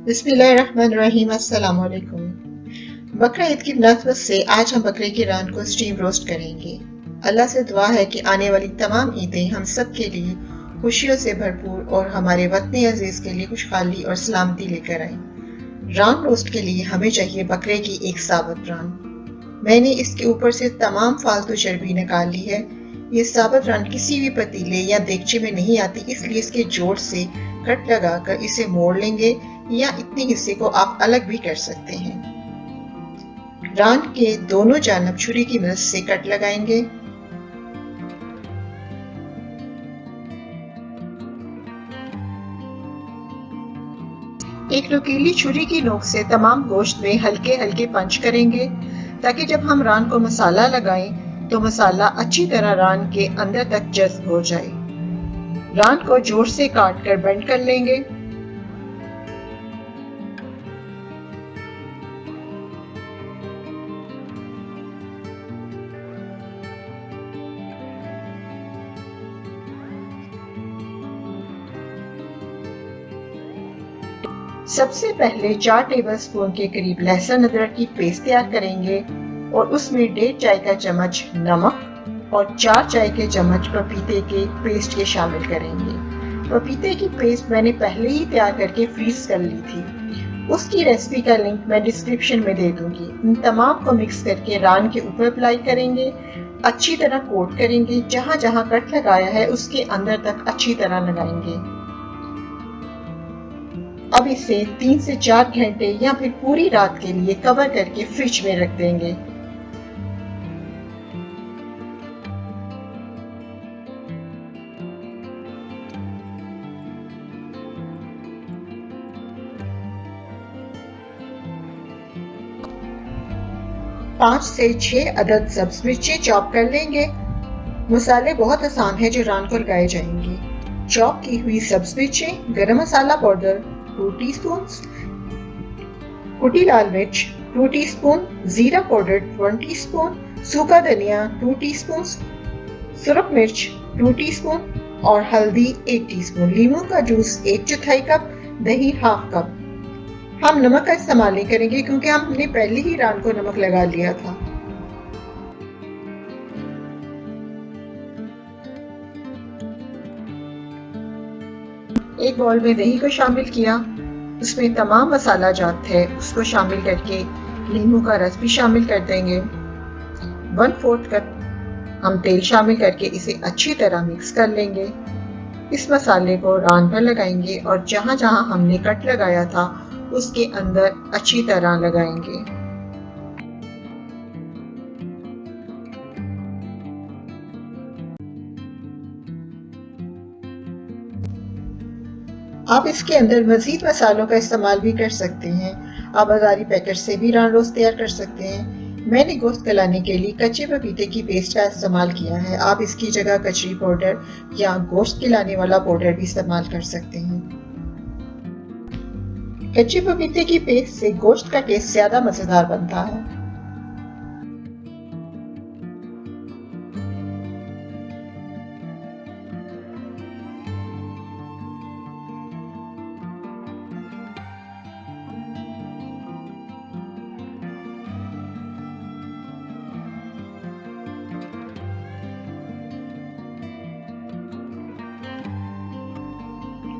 बिस्मिल्लाहिर्रहमानिर्रहीम। अस्सलाम वालेकुम। बकरा ईद की मुनासबत से आज हम बकरे की रान को स्टीम रोस्ट करेंगे। अल्लाह से दुआ है कि आने वाली तमाम ईदें हम सब के लिए खुशियों से भरपूर और हमारे वतन अजीज के लिए खुशहाली और सलामती लेकर आए। रान रोस्ट के लिए हमें चाहिए बकरे की एक साबुत रान। मैंने इसके ऊपर से तमाम फालतू चर्बी निकाल ली है। ये साबुत रान किसी भी पतीले या देगचे में नहीं आती, इसलिए इसके जोड़ से कट लगाकर इसे मोड़ लेंगे या इतने हिस्से को आप अलग भी कर सकते हैं। रान के दोनों जानब छुरी की मदद से कट लगाएंगे। एक नुकीली छुरी की नोक से तमाम गोश्त में हल्के हल्के पंच करेंगे ताकि जब हम रान को मसाला लगाएं तो मसाला अच्छी तरह रान के अंदर तक जज्ब हो जाए। रान को जोर से काट कर बेंड कर लेंगे। सबसे पहले 4 टेबलस्पून के करीब लहसुन अदरक की पेस्ट तैयार करेंगे और उसमें 1.5 चाय का चम्मच नमक और 4 चाय के चम्मच पपीते के पेस्ट के शामिल करेंगे। पपीते की पेस्ट मैंने पहले ही तैयार करके फ्रीज कर ली थी, उसकी रेसिपी का लिंक मैं डिस्क्रिप्शन में दे दूंगी। इन तमाम को मिक्स करके रान के ऊपर अप्लाई करेंगे, अच्छी तरह कोट करेंगे। जहां जहां कट लगाया है उसके अंदर तक अच्छी तरह लगाएंगे। अब इसे 3 से 4 घंटे या फिर पूरी रात के लिए कवर करके फ्रिज में रख देंगे। पाँच से 6 अदद सब्ज मिर्ची चॉप कर लेंगे। मसाले बहुत आसान है जो रान को लगाए जाएंगे। चॉप की हुई सब्ज मिर्ची, गरम मसाला पाउडर 2 टीस्पून, कुटी लाल मिर्च 2 टीस्पून, जीरा पाउडर 1 टीस्पून, सूखा धनिया 2 टीस्पून, सुरख मिर्च 2 टीस्पून और हल्दी 1 टीस्पून। लीमू का जूस 1/4 कप, दही हाफ कप। हम नमक का इस्तेमाल नहीं करेंगे क्योंकि हमने पहले ही रान को नमक लगा लिया था। एक बाउल में दही को शामिल किया, उसमें तमाम मसाला जात है उसको शामिल करके नींबू का रस भी शामिल कर देंगे। 1/4 कप हम तेल शामिल करके इसे अच्छी तरह मिक्स कर लेंगे। इस मसाले को रान पर लगाएंगे और जहां जहां हमने कट लगाया था उसके अंदर अच्छी तरह लगाएंगे। आप इसके अंदर मजीद मसालों का इस्तेमाल भी कर सकते हैं। आप बाजारी पैकेट से भी रान रोस्ट तैयार कर सकते हैं। मैंने गोश्त गलाने के लिए कच्चे पपीते की पेस्ट का इस्तेमाल किया है। आप इसकी जगह कचरी पाउडर या गोश्त गलाने वाला पाउडर भी इस्तेमाल कर सकते हैं। कच्चे पपीते की पेस्ट से गोश्त का टेस्ट ज्यादा मजेदार बनता है।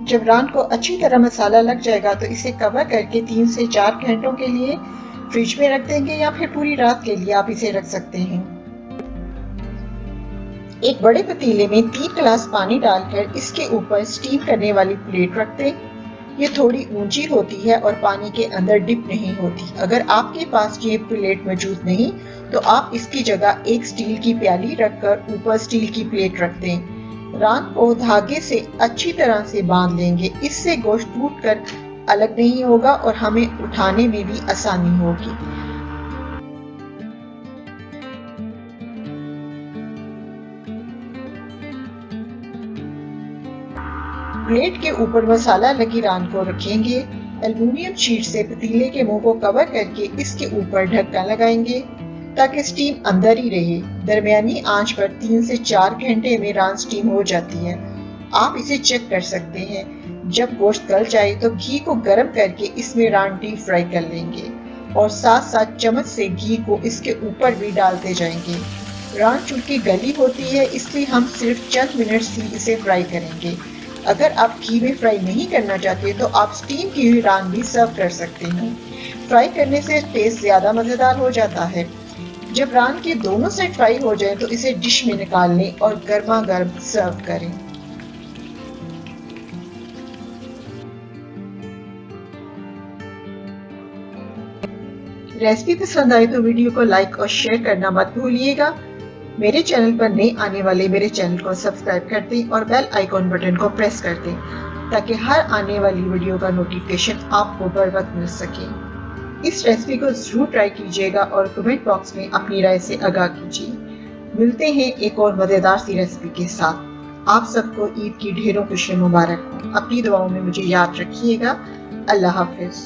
जब रान को अच्छी तरह मसाला लग जाएगा तो इसे कवर करके 3 से 4 घंटों के लिए फ्रिज में रख देंगे या फिर पूरी रात के लिए आप इसे रख सकते हैं। एक बड़े पतीले में 3 गिलास पानी डालकर इसके ऊपर स्टीम करने वाली प्लेट रख दें। ये थोड़ी ऊंची होती है और पानी के अंदर डिप नहीं होती। अगर आपके पास ये प्लेट मौजूद नहीं तो आप इसकी जगह एक स्टील की प्याली रखकर ऊपर स्टील की प्लेट रख दें। रान को धागे से अच्छी तरह से बांध लेंगे, इससे गोश्त टूटकर अलग नहीं होगा और हमें उठाने में भी आसानी होगी। प्लेट के ऊपर मसाला लगी रान को रखेंगे। एल्युमिनियम शीट से पतीले के मुंह को कवर करके इसके ऊपर ढक्कन लगाएंगे ताकि स्टीम अंदर ही रहे। दरमियानी आंच पर 3 से 4 घंटे में रान स्टीम हो जाती है। आप इसे चेक कर सकते हैं। जब गोश्त गल जाए तो घी को गर्म करके इसमें रान डीप फ्राई कर लेंगे और साथ साथ चम्मच से घी को इसके ऊपर भी डालते जाएंगे। रान चूंकि गली होती है इसलिए हम सिर्फ चंद मिनट ही इसे फ्राई करेंगे। अगर आप घी में फ्राई नहीं करना चाहते तो आप स्टीम की हुई रान भी सर्व कर सकते हैं। फ्राई करने से टेस्ट ज्यादा मजेदार हो जाता है। जब रान के दोनों साइड फ्राई हो जाए तो इसे डिश में निकाल लें और गर्मा गर्म सर्व करें। रेसिपी पसंद आए तो वीडियो को लाइक और शेयर करना मत भूलिएगा। मेरे चैनल पर नए आने वाले मेरे चैनल को सब्सक्राइब कर दें और बेल आइकॉन बटन को प्रेस कर दें ताकि हर आने वाली वीडियो का नोटिफिकेशन आपको बर वक्त मिल सके। इस रेसिपी को जरूर ट्राई कीजिएगा और कमेंट बॉक्स में अपनी राय से आगाह कीजिए। मिलते हैं एक और मजेदार सी रेसिपी के साथ। आप सबको ईद की ढेरों खुशियां मुबारक हो। अपनी दुआओं में मुझे याद रखिएगा। अल्लाह हाफिज।